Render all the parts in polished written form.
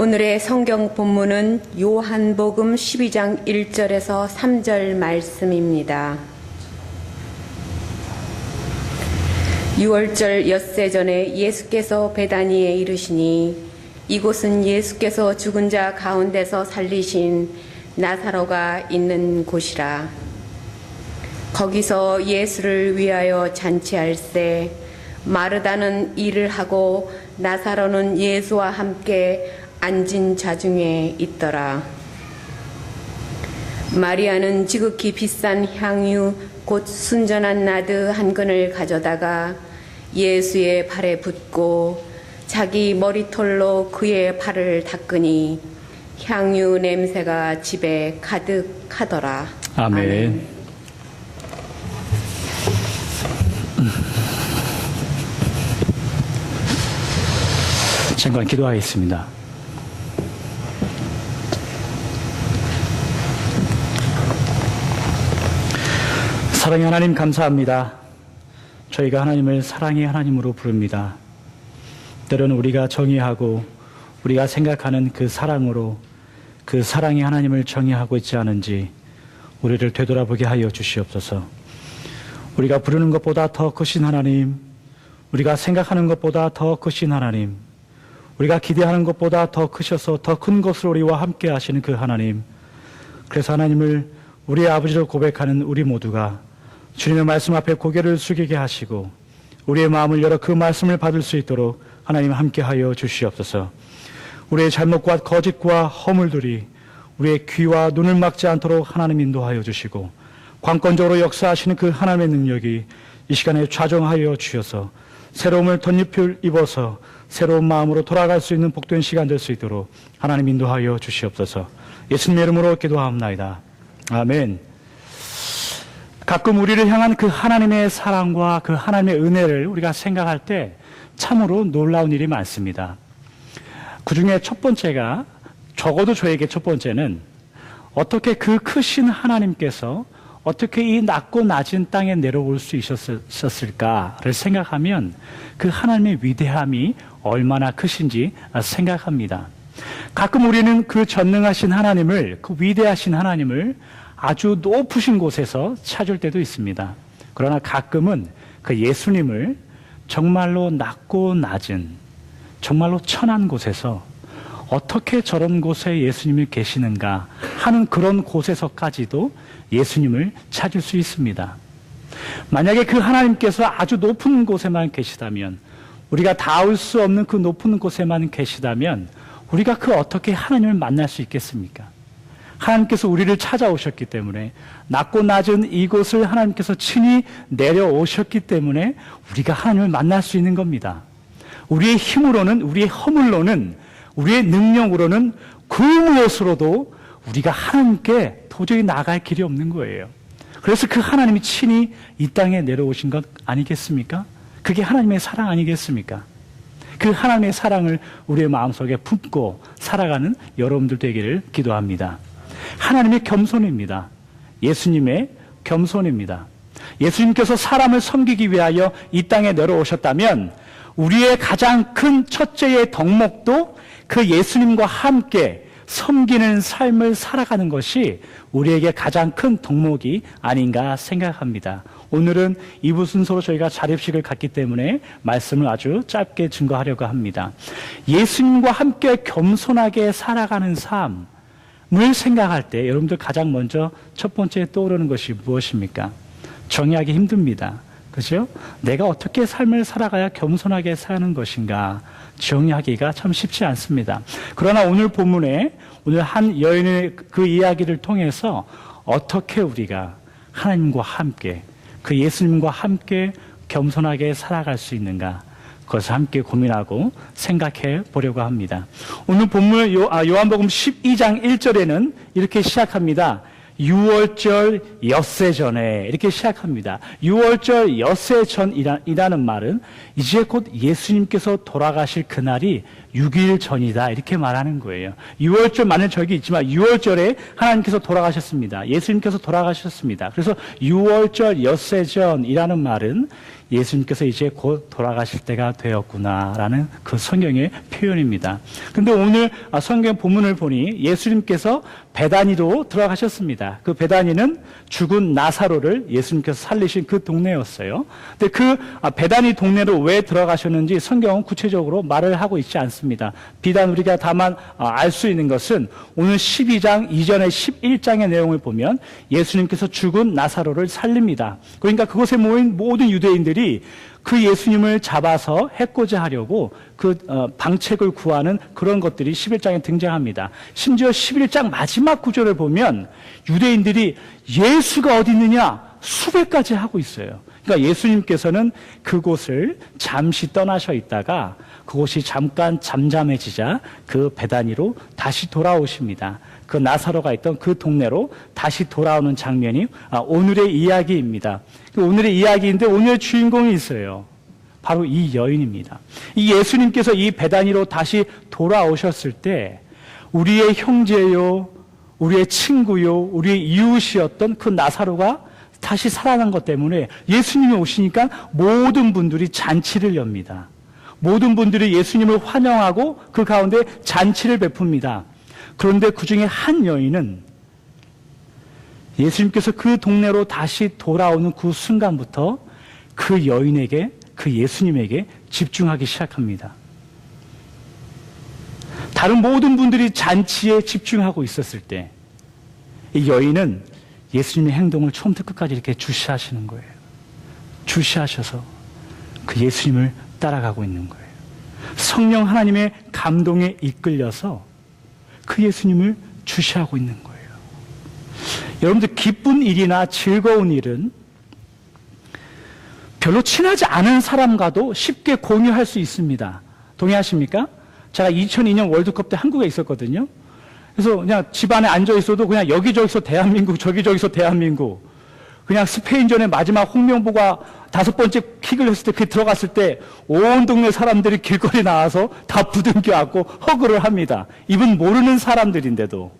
오늘의 성경 본문은 요한복음 12장 1절에서 3절 말씀입니다. 유월절 엿새 전에 예수께서 베다니에 이르시니 이곳은 예수께서 죽은 자 가운데서 살리신 나사로가 있는 곳이라. 거기서 예수를 위하여 잔치할세 마르다는 일을 하고 나사로는 예수와 함께 앉은 자 중에 있더라. 마리아는 지극히 비싼 향유 곧 순전한 나드 한 근을 가져다가 예수의 발에 붓고 자기 머리털로 그의 발을 닦으니 향유 냄새가 집에 가득하더라. 아멘. 잠깐 기도하겠습니다. 사랑의 하나님 감사합니다. 저희가 하나님을 사랑의 하나님으로 부릅니다. 때로는 우리가 정의하고 우리가 생각하는 그 사랑으로 그 사랑의 하나님을 정의하고 있지 않은지 우리를 되돌아보게 하여 주시옵소서. 우리가 부르는 것보다 더 크신 하나님, 우리가 생각하는 것보다 더 크신 하나님, 우리가 기대하는 것보다 더 크셔서 더 큰 것을 우리와 함께 하시는 그 하나님, 그래서 하나님을 우리의 아버지로 고백하는 우리 모두가 주님의 말씀 앞에 고개를 숙이게 하시고 우리의 마음을 열어 그 말씀을 받을 수 있도록 하나님 함께하여 주시옵소서. 우리의 잘못과 거짓과 허물들이 우리의 귀와 눈을 막지 않도록 하나님 인도하여 주시고 관건적으로 역사하시는 그 하나님의 능력이 이 시간에 좌정하여 주셔서 새로움을 덧입을 입어서 새로운 마음으로 돌아갈 수 있는 복된 시간 될 수 있도록 하나님 인도하여 주시옵소서. 예수님의 이름으로 기도하옵나이다. 아멘. 가끔 우리를 향한 그 하나님의 사랑과 그 하나님의 은혜를 우리가 생각할 때 참으로 놀라운 일이 많습니다. 그 중에 첫 번째가, 적어도 저에게 첫 번째는 어떻게 그 크신 하나님께서 어떻게 이 낮고 낮은 땅에 내려올 수 있었을까를 생각하면 그 하나님의 위대함이 얼마나 크신지 생각합니다. 가끔 우리는 그 전능하신 하나님을, 그 위대하신 하나님을 아주 높으신 곳에서 찾을 때도 있습니다. 그러나 가끔은 그 예수님을 정말로 낮고 낮은, 정말로 천한 곳에서 어떻게 저런 곳에 예수님이 계시는가 하는 그런 곳에서까지도 예수님을 찾을 수 있습니다. 만약에 그 하나님께서 아주 높은 곳에만 계시다면, 우리가 닿을 수 없는 그 높은 곳에만 계시다면 우리가 그 어떻게 하나님을 만날 수 있겠습니까? 하나님께서 우리를 찾아오셨기 때문에, 낮고 낮은 이곳을 하나님께서 친히 내려오셨기 때문에 우리가 하나님을 만날 수 있는 겁니다. 우리의 힘으로는, 우리의 허물로는, 우리의 능력으로는 그 무엇으로도 우리가 하나님께 도저히 나갈 길이 없는 거예요. 그래서 그 하나님이 친히 이 땅에 내려오신 것 아니겠습니까? 그게 하나님의 사랑 아니겠습니까? 그 하나님의 사랑을 우리의 마음속에 품고 살아가는 여러분들 되기를 기도합니다. 하나님의 겸손입니다. 예수님의 겸손입니다. 예수님께서 사람을 섬기기 위하여 이 땅에 내려오셨다면 우리의 가장 큰 첫째의 덕목도 그 예수님과 함께 섬기는 삶을 살아가는 것이 우리에게 가장 큰 덕목이 아닌가 생각합니다. 오늘은 2부 순서로 저희가 자립식을 갖기 때문에 말씀을 아주 짧게 증거하려고 합니다. 예수님과 함께 겸손하게 살아가는 삶을 생각할 때 여러분들 가장 먼저 첫 번째 떠오르는 것이 무엇입니까? 정의하기 힘듭니다. 그죠? 내가 어떻게 삶을 살아가야 겸손하게 사는 것인가 정의하기가 참 쉽지 않습니다. 그러나 오늘 본문에 오늘 한 여인의 그 이야기를 통해서 어떻게 우리가 하나님과 함께, 그 예수님과 함께 겸손하게 살아갈 수 있는가, 그것을 함께 고민하고 생각해 보려고 합니다. 오늘 본문 요한복음 12장 1절에는 이렇게 시작합니다. 유월절 엿새 전에, 이렇게 시작합니다. 유월절 엿새 전이라는 말은 이제 곧 예수님께서 돌아가실 그날이 6일 전이다, 이렇게 말하는 거예요. 유월절 만은 저기 있지만 유월절에 하나님께서 돌아가셨습니다. 예수님께서 돌아가셨습니다. 그래서 유월절 엿새 전이라는 말은 예수님께서 이제 곧 돌아가실 때가 되었구나라는 그 성경의 표현입니다. 그런데 오늘 성경 본문을 보니 예수님께서 베다니로 들어가셨습니다. 그 베다니는 죽은 나사로를 예수님께서 살리신 그 동네였어요. 근데 그 베다니 동네로 왜 들어가셨는지 성경은 구체적으로 말을 하고 있지 않습니다. 비단 우리가 다만 알 수 있는 것은 오늘 12장 이전의 11장의 내용을 보면 예수님께서 죽은 나사로를 살립니다. 그러니까 그곳에 모인 모든 유대인들이 그 예수님을 잡아서 해코지 하려고 그 방책을 구하는 그런 것들이 11장에 등장합니다. 심지어 11장 마지막 구절을 보면 유대인들이 예수가 어디 있느냐 수배까지 하고 있어요. 그러니까 예수님께서는 그곳을 잠시 떠나셔 있다가 그곳이 잠깐 잠잠해지자 그 베다니로 다시 돌아오십니다. 그 나사로가 있던 그 동네로 다시 돌아오는 장면이 오늘의 이야기입니다. 오늘의 이야기인데 오늘의 주인공이 있어요. 바로 이 여인입니다. 이 예수님께서 이 베다니로 다시 돌아오셨을 때 우리의 형제요, 우리의 친구요, 우리의 이웃이었던 그 나사로가 다시 살아난 것 때문에 예수님이 오시니까 모든 분들이 잔치를 엽니다. 모든 분들이 예수님을 환영하고 그 가운데 잔치를 베풉니다. 그런데 그 중에 한 여인은 예수님께서 그 동네로 다시 돌아오는 그 순간부터 그 여인에게, 그 예수님에게 집중하기 시작합니다. 다른 모든 분들이 잔치에 집중하고 있었을 때 이 여인은 예수님의 행동을 처음부터 끝까지 이렇게 주시하시는 거예요. 주시하셔서 그 예수님을 따라가고 있는 거예요. 성령 하나님의 감동에 이끌려서 그 예수님을 주시하고 있는 거예요. 여러분들 기쁜 일이나 즐거운 일은 별로 친하지 않은 사람과도 쉽게 공유할 수 있습니다. 동의하십니까? 제가 2002년 월드컵 때 한국에 있었거든요. 그래서 그냥 집안에 앉아 있어도 그냥 여기저기서 대한민국, 저기저기서 대한민국. 그냥 스페인전의 마지막 홍명보가 5번째 킥을 했을 때 그게 들어갔을 때 온 동네 사람들이 길거리 나와서 다 부둥켜 안고 허그를 합니다. 이분 모르는 사람들인데도.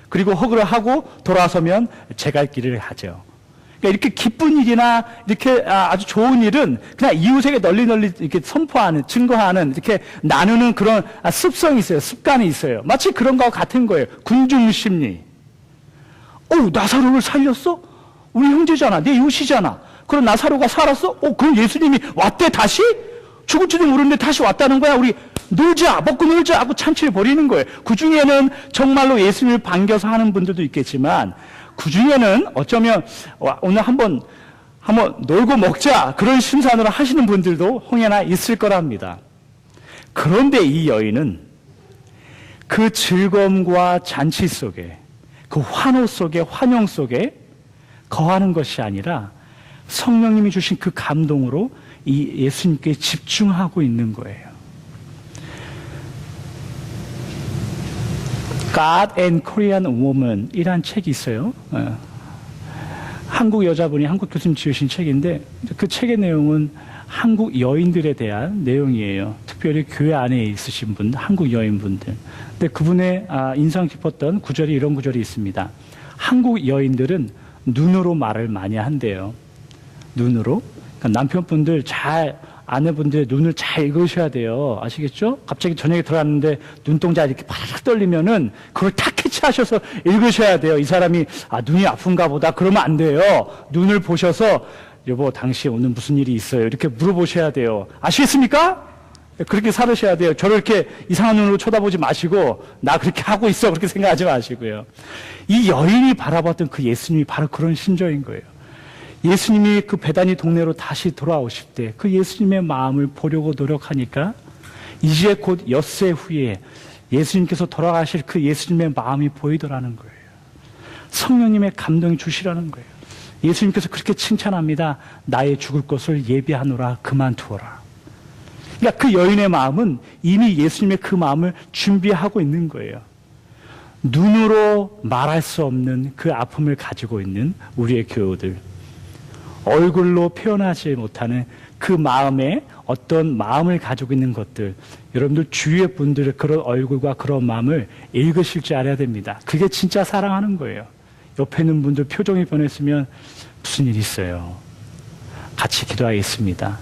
그리고 허그를 하고 돌아서면 제 갈 길을 하죠. 그러니까 이렇게 기쁜 일이나 이렇게 아주 좋은 일은 그냥 이웃에게 널리 이렇게 선포하는, 증거하는, 이렇게 나누는 그런 습성이 있어요. 습관이 있어요. 마치 그런 거와 같은 거예요. 군중심리. 나사로를 살렸어? 우리 형제잖아. 내 이웃이잖아. 그럼 나사로가 살았어? 그럼 예수님이 왔대 다시? 죽을지도 모르는데 다시 왔다는 거야. 우리 놀자, 먹고 놀자 하고 잔치를 벌이는 거예요. 그 중에는 정말로 예수님을 반겨서 하는 분들도 있겠지만 그 중에는 어쩌면 오늘 한번 놀고 먹자 그런 심산으로 하시는 분들도 혹여나 있을 거랍니다. 그런데 이 여인은 그 즐거움과 잔치 속에 그 환호 속에 환영 속에 거하는 것이 아니라 성령님이 주신 그 감동으로 이 예수님께 집중하고 있는 거예요. God and Korean Woman 이란 책이 있어요. 한국 여자분이 한국 교수님 지으신 책인데 그 책의 내용은 한국 여인들에 대한 내용이에요. 특별히 교회 안에 있으신 분, 한국 여인분들. 근데 그분의 인상 깊었던 구절이 이런 구절이 있습니다. 한국 여인들은 눈으로 말을 많이 한대요. 눈으로. 그러니까 남편분들 아내분들 눈을 잘 읽으셔야 돼요. 아시겠죠? 갑자기 저녁에 들어갔는데 눈동자 이렇게 파락 떨리면은 그걸 탁 캐치하셔서 읽으셔야 돼요. 이 사람이 눈이 아픈가 보다. 그러면 안 돼요. 눈을 보셔서 여보 당신 오늘 무슨 일이 있어요? 이렇게 물어보셔야 돼요. 아시겠습니까? 그렇게 살으셔야 돼요. 저를 이렇게 이상한 눈으로 쳐다보지 마시고 나 그렇게 하고 있어 그렇게 생각하지 마시고요. 이 여인이 바라봤던 그 예수님이 바로 그런 심정인 거예요. 예수님이 그 베다니 동네로 다시 돌아오실 때 그 예수님의 마음을 보려고 노력하니까 이제 곧 엿새 후에 예수님께서 돌아가실 그 예수님의 마음이 보이더라는 거예요. 성령님의 감동이 주시라는 거예요. 예수님께서 그렇게 칭찬합니다. 나의 죽을 것을 예비하노라 그만두어라. 그러니까 그 여인의 마음은 이미 예수님의 그 마음을 준비하고 있는 거예요. 눈으로 말할 수 없는 그 아픔을 가지고 있는 우리의 교우들, 얼굴로 표현하지 못하는 그 마음에 어떤 마음을 가지고 있는 것들, 여러분들 주위의 분들의 그런 얼굴과 그런 마음을 읽으실 줄 알아야 됩니다. 그게 진짜 사랑하는 거예요. 옆에 있는 분들 표정이 변했으면 무슨 일 있어요? 같이 기도하겠습니다.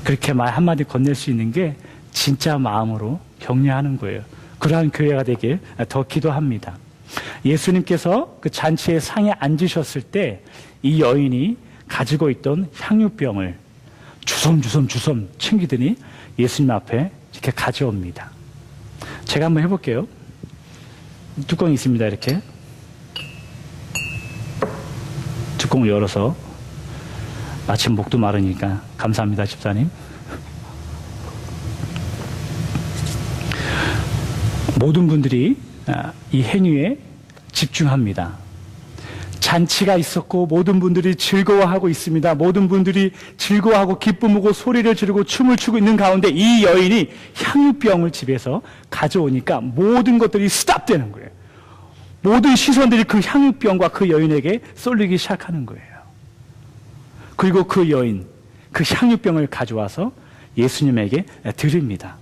그렇게 말 한마디 건넬 수 있는 게 진짜 마음으로 격려하는 거예요. 그러한 교회가 되길 더 기도합니다. 예수님께서 그 잔치의 상에 앉으셨을 때 이 여인이 가지고 있던 향유병을 주섬 챙기더니 예수님 앞에 이렇게 가져옵니다. 제가 한번 해볼게요. 뚜껑이 있습니다. 이렇게 뚜껑을 열어서, 마침 목도 마르니까 감사합니다, 집사님. 모든 분들이 이 행위에 집중합니다. 잔치가 있었고 모든 분들이 즐거워하고 있습니다. 모든 분들이 즐거워하고 기쁨하고 소리를 지르고 춤을 추고 있는 가운데 이 여인이 향유병을 집에서 가져오니까 모든 것들이 스탑되는 거예요. 모든 시선들이 그 향유병과 그 여인에게 쏠리기 시작하는 거예요. 그리고 그 여인, 그 향유병을 가져와서 예수님에게 드립니다.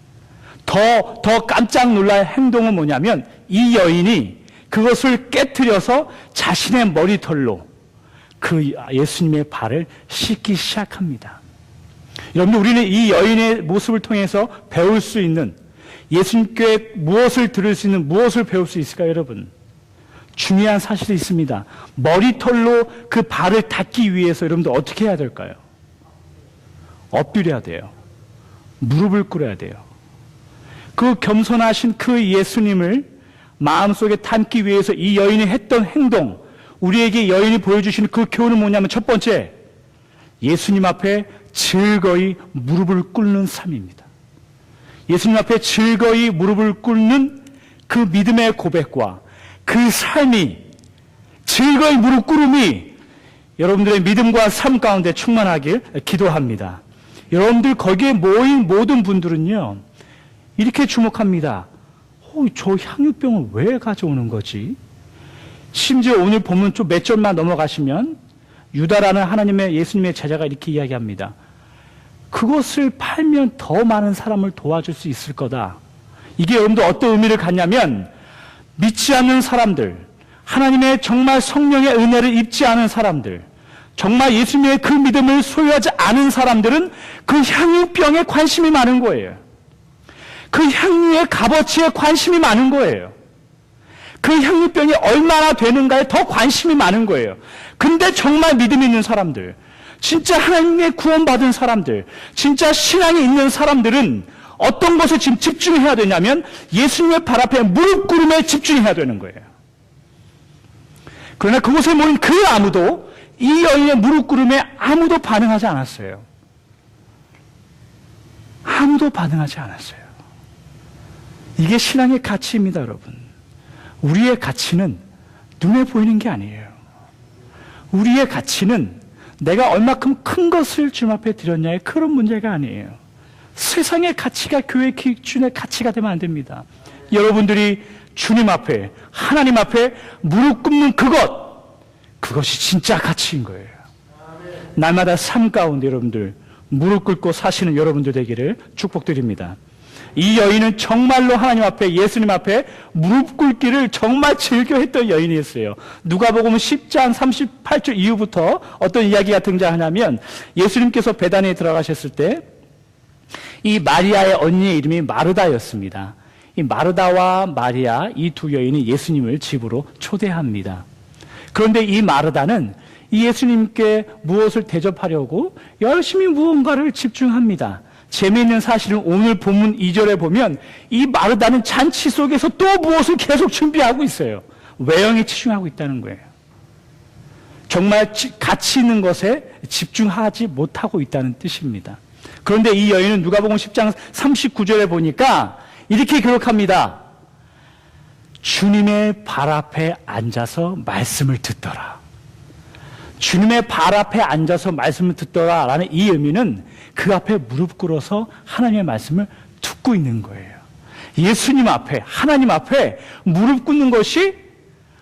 더 깜짝 놀랄 행동은 뭐냐면 이 여인이 그것을 깨트려서 자신의 머리털로 그 예수님의 발을 씻기 시작합니다. 여러분들, 우리는 이 여인의 모습을 통해서 배울 수 있는, 예수님께 무엇을 들을 수 있는, 무엇을 배울 수 있을까요, 여러분? 중요한 사실이 있습니다. 머리털로 그 발을 닦기 위해서 여러분들 어떻게 해야 될까요? 엎드려야 돼요. 무릎을 꿇어야 돼요. 그 겸손하신 그 예수님을 마음속에 담기 위해서 이 여인이 했던 행동, 우리에게 여인이 보여주시는 그 교훈은 뭐냐면, 첫 번째, 예수님 앞에 즐거이 무릎을 꿇는 삶입니다. 예수님 앞에 즐거이 무릎을 꿇는 그 믿음의 고백과 그 삶이, 즐거이 무릎 꿇음이 여러분들의 믿음과 삶 가운데 충만하길 기도합니다. 여러분들 거기에 모인 모든 분들은요, 이렇게 주목합니다. 저 향유병을 왜 가져오는 거지? 심지어 오늘 보면 좀 몇 절만 넘어가시면 유다라는 하나님의 예수님의 제자가 이렇게 이야기합니다. 그것을 팔면 더 많은 사람을 도와줄 수 있을 거다. 이게 여러분들 어떤 의미를 갖냐면, 믿지 않는 사람들, 하나님의 정말 성령의 은혜를 입지 않은 사람들, 정말 예수님의 그 믿음을 소유하지 않은 사람들은 그 향유병에 관심이 많은 거예요. 그 향유의 값어치에 관심이 많은 거예요. 그 향유병이 얼마나 되는가에 더 관심이 많은 거예요. 근데 정말 믿음이 있는 사람들, 진짜 하나님의 구원받은 사람들, 진짜 신앙이 있는 사람들은 어떤 것에 지금 집중해야 되냐면 예수님의 발 앞에 무릎 꿇음에 집중해야 되는 거예요. 그러나 그곳에 모인 그 아무도 이 여인의 무릎 꿇음에 아무도 반응하지 않았어요. 아무도 반응하지 않았어요. 이게 신앙의 가치입니다, 여러분. 우리의 가치는 눈에 보이는 게 아니에요. 우리의 가치는 내가 얼마큼 큰 것을 주님 앞에 드렸냐의 그런 문제가 아니에요. 세상의 가치가 교회 기준의 가치가 되면 안 됩니다. 여러분들이 주님 앞에, 하나님 앞에 무릎 꿇는 그것이 진짜 가치인 거예요. 날마다 삶 가운데 여러분들 무릎 꿇고 사시는 여러분들 되기를 축복드립니다. 이 여인은 정말로 하나님 앞에, 예수님 앞에 무릎 꿇기를 정말 즐겨 했던 여인이었어요. 누가복음 10장 38절 이후부터 어떤 이야기가 등장하냐면, 예수님께서 베다니에 들어가셨을 때 이 마리아의 언니의 이름이 마르다였습니다. 이 마르다와 마리아, 이 두 여인이 예수님을 집으로 초대합니다. 그런데 이 마르다는 이 예수님께 무엇을 대접하려고 열심히 무언가를 집중합니다. 재미있는 사실은 오늘 본문 2절에 보면 이 마르다는 잔치 속에서 또 무엇을 계속 준비하고 있어요. 외형에 집중하고 있다는 거예요. 정말 가치 있는 것에 집중하지 못하고 있다는 뜻입니다. 그런데 이 여인은 누가복음 10장 39절에 보니까 이렇게 기록합니다. 주님의 발 앞에 앉아서 말씀을 듣더라. 주님의 발 앞에 앉아서 말씀을 듣더라 라는 이 의미는 그 앞에 무릎 꿇어서 하나님의 말씀을 듣고 있는 거예요. 예수님 앞에, 하나님 앞에 무릎 꿇는 것이,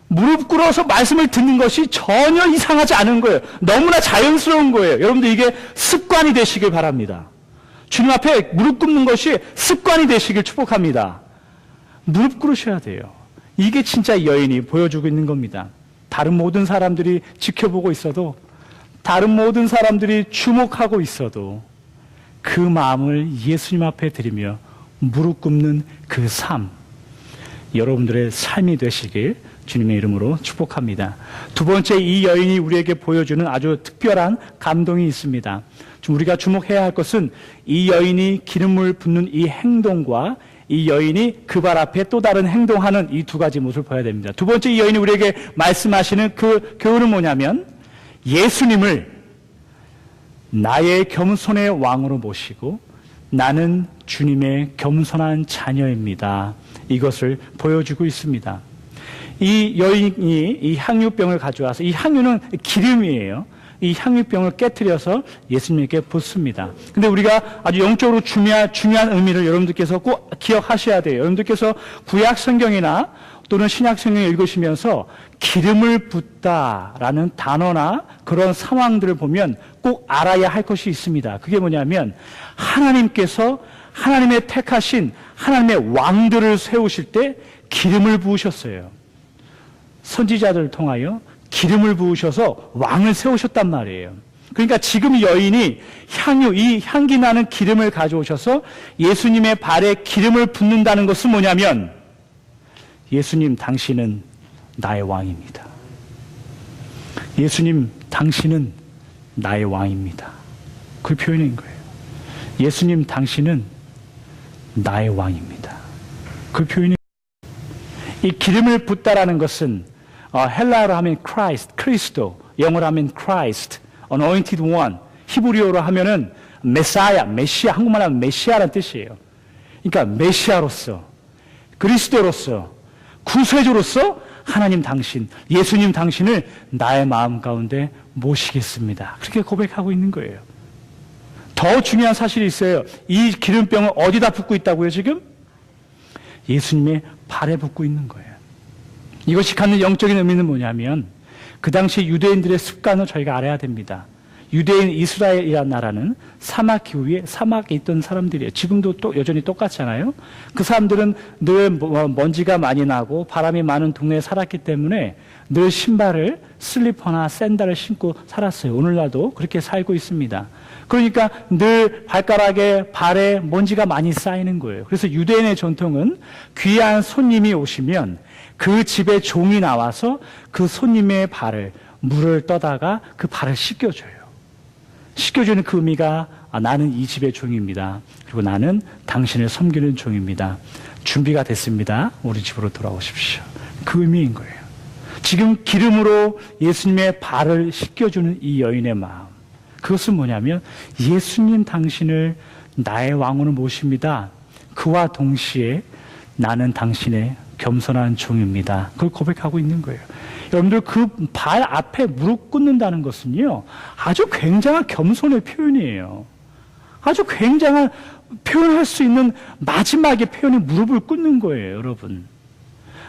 무릎 꿇어서 말씀을 듣는 것이 전혀 이상하지 않은 거예요. 너무나 자연스러운 거예요. 여러분들 이게 습관이 되시길 바랍니다. 주님 앞에 무릎 꿇는 것이 습관이 되시길 축복합니다. 무릎 꿇으셔야 돼요. 이게 진짜 여인이 보여주고 있는 겁니다. 다른 모든 사람들이 지켜보고 있어도 다른 모든 사람들이 주목하고 있어도 그 마음을 예수님 앞에 드리며 무릎 꿇는 그 삶, 여러분들의 삶이 되시길 주님의 이름으로 축복합니다. 두 번째, 이 여인이 우리에게 보여주는 아주 특별한 감동이 있습니다. 우리가 주목해야 할 것은 이 여인이 기름을 붓는 이 행동과 이 여인이 그 발 앞에 또 다른 행동하는 이 두 가지 모습을 봐야 됩니다. 두 번째, 이 여인이 우리에게 말씀하시는 그 교훈은 뭐냐면 예수님을 나의 겸손의 왕으로 모시고 나는 주님의 겸손한 자녀입니다. 이것을 보여주고 있습니다. 이 여인이 이 향유병을 가져와서, 이 향유는 기름이에요. 이 향유병을 깨트려서 예수님에게 붓습니다. 근데 우리가 아주 영적으로 중요한 의미를 여러분들께서 꼭 기억하셔야 돼요. 여러분들께서 구약 성경이나 또는 신약 성경을 읽으시면서 기름을 붓다라는 단어나 그런 상황들을 보면 꼭 알아야 할 것이 있습니다. 그게 뭐냐면 하나님께서 하나님의 택하신 하나님의 왕들을 세우실 때 기름을 부으셨어요. 선지자들을 통하여 기름을 부으셔서 왕을 세우셨단 말이에요. 그러니까 지금 이 여인이 이 향기 나는 기름을 가져오셔서 예수님의 발에 기름을 붓는다는 것은 뭐냐면 예수님, 당신은 나의 왕입니다. 예수님, 당신은 나의 왕입니다. 그 표현인 거예요. 예수님, 당신은 나의 왕입니다. 그 표현이, 이 기름을 붓다라는 것은 헬라어로 하면 Christ, 크리스도, 영어로 하면 Christ, anointed one, 히브리어로 하면은 메사야, 메시아, 한국말로 하면 메시아라는 뜻이에요. 그러니까 메시아로서, 그리스도로서, 구세주로서 하나님 당신, 예수님 당신을 나의 마음 가운데 모시겠습니다. 그렇게 고백하고 있는 거예요. 더 중요한 사실이 있어요. 이 기름병을 어디다 붓고 있다고요, 지금? 예수님의 발에 붓고 있는 거예요. 이것이 갖는 영적인 의미는 뭐냐면 그 당시 유대인들의 습관을 저희가 알아야 됩니다. 유대인 이스라엘이라는 나라는 사막 기후에 사막에 있던 사람들이에요. 지금도 또 여전히 똑같잖아요. 그 사람들은 늘 먼지가 많이 나고 바람이 많은 동네에 살았기 때문에 늘 신발을 슬리퍼나 샌들을 신고 살았어요. 오늘날도 그렇게 살고 있습니다. 그러니까 늘 발가락에 발에 먼지가 많이 쌓이는 거예요. 그래서 유대인의 전통은 귀한 손님이 오시면 그 집에 종이 나와서 그 손님의 발을 물을 떠다가 그 발을 씻겨줘요. 씻겨주는 그 의미가 나는 이 집의 종입니다. 그리고 나는 당신을 섬기는 종입니다. 준비가 됐습니다. 우리 집으로 돌아오십시오. 그 의미인 거예요. 지금 기름으로 예수님의 발을 씻겨주는 이 여인의 마음, 그것은 뭐냐면 예수님 당신을 나의 왕으로 모십니다. 그와 동시에 나는 당신의 겸손한 종입니다. 그걸 고백하고 있는 거예요. 여러분들 그 발 앞에 무릎 꿇는다는 것은요, 아주 굉장한 겸손의 표현이에요. 아주 굉장한 표현할 수 있는 마지막의 표현이 무릎을 꿇는 거예요, 여러분.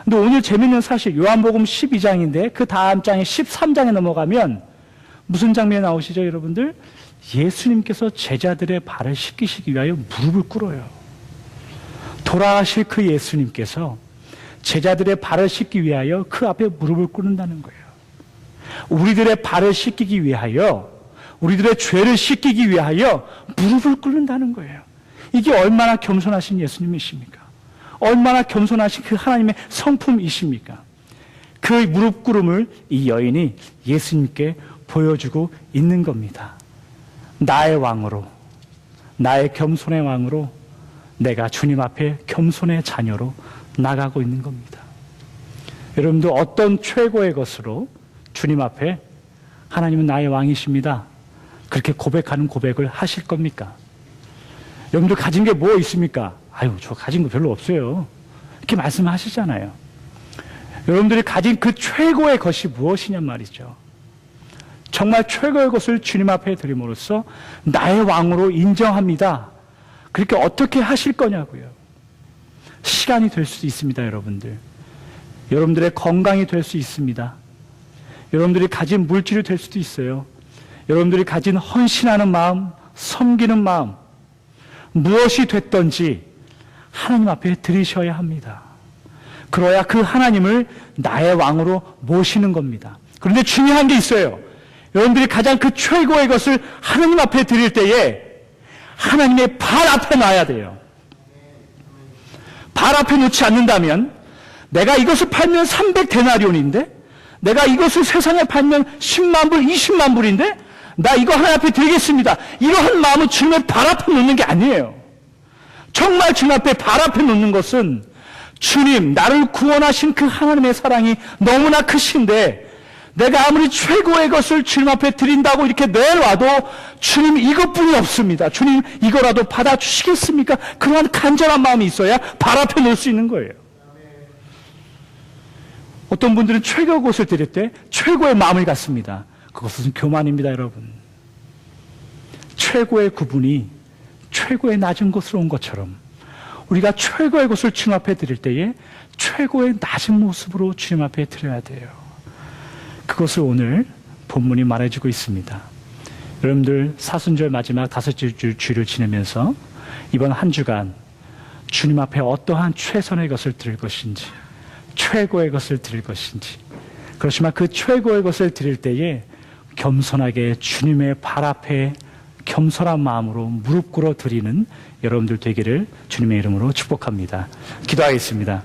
근데 오늘 재밌는 사실, 요한복음 12장인데 그 다음 장에 13장에 넘어가면 무슨 장면이 나오시죠, 여러분들? 예수님께서 제자들의 발을 씻기시기 위하여 무릎을 꿇어요. 돌아가실 그 예수님께서 제자들의 발을 씻기 위하여 그 앞에 무릎을 꿇는다는 거예요. 우리들의 발을 씻기기 위하여, 우리들의 죄를 씻기기 위하여 무릎을 꿇는다는 거예요. 이게 얼마나 겸손하신 예수님이십니까? 얼마나 겸손하신 그 하나님의 성품이십니까? 그 무릎 꿇음을 이 여인이 예수님께 보여주고 있는 겁니다. 나의 왕으로, 나의 겸손의 왕으로 내가 주님 앞에 겸손의 자녀로 나가고 있는 겁니다. 여러분도 어떤 최고의 것으로 주님 앞에 하나님은 나의 왕이십니다, 그렇게 고백하는 고백을 하실 겁니까? 여러분들 가진 게 뭐 있습니까? 아유, 저 가진 거 별로 없어요. 이렇게 말씀하시잖아요. 여러분들이 가진 그 최고의 것이 무엇이냔 말이죠. 정말 최고의 것을 주님 앞에 드림으로써 나의 왕으로 인정합니다. 그렇게 어떻게 하실 거냐고요. 시간이 될 수도 있습니다, 여러분들. 여러분들의 건강이 될 수 있습니다. 여러분들이 가진 물질이 될 수도 있어요. 여러분들이 가진 헌신하는 마음, 섬기는 마음, 무엇이 됐든지 하나님 앞에 드리셔야 합니다. 그래야 그 하나님을 나의 왕으로 모시는 겁니다. 그런데 중요한 게 있어요. 여러분들이 가장 그 최고의 것을 하나님 앞에 드릴 때에 하나님의 발 앞에 놔야 돼요. 발 앞에 놓지 않는다면 내가 이것을 팔면 300데나리온인데 내가 이것을 세상에 팔면 10만 불, 20만 불인데 나 이거 하나님 앞에 드리겠습니다. 이러한 마음은 주님의 발 앞에 놓는 게 아니에요. 정말 주님 앞에 발 앞에 놓는 것은 주님, 나를 구원하신 그 하나님의 사랑이 너무나 크신데 내가 아무리 최고의 것을 주님 앞에 드린다고 이렇게 내놔도 주님 이것뿐이 없습니다. 주님 이거라도 받아주시겠습니까? 그러한 간절한 마음이 있어야 발 앞에 놓을 수 있는 거예요. 어떤 분들은 최고의 것을 드릴 때 최고의 마음을 갖습니다. 그것은 교만입니다, 여러분. 최고의 구분이 최고의 낮은 것으로 온 것처럼 우리가 최고의 것을 주님 앞에 드릴 때에 최고의 낮은 모습으로 주님 앞에 드려야 돼요. 그것을 오늘 본문이 말해주고 있습니다. 여러분들 사순절 마지막 5째 주일을 지내면서 이번 한 주간 주님 앞에 어떠한 최선의 것을 드릴 것인지 최고의 것을 드릴 것인지 그렇지만 그 최고의 것을 드릴 때에 겸손하게 주님의 발 앞에 겸손한 마음으로 무릎 꿇어 드리는 여러분들 되기를 주님의 이름으로 축복합니다. 기도하겠습니다.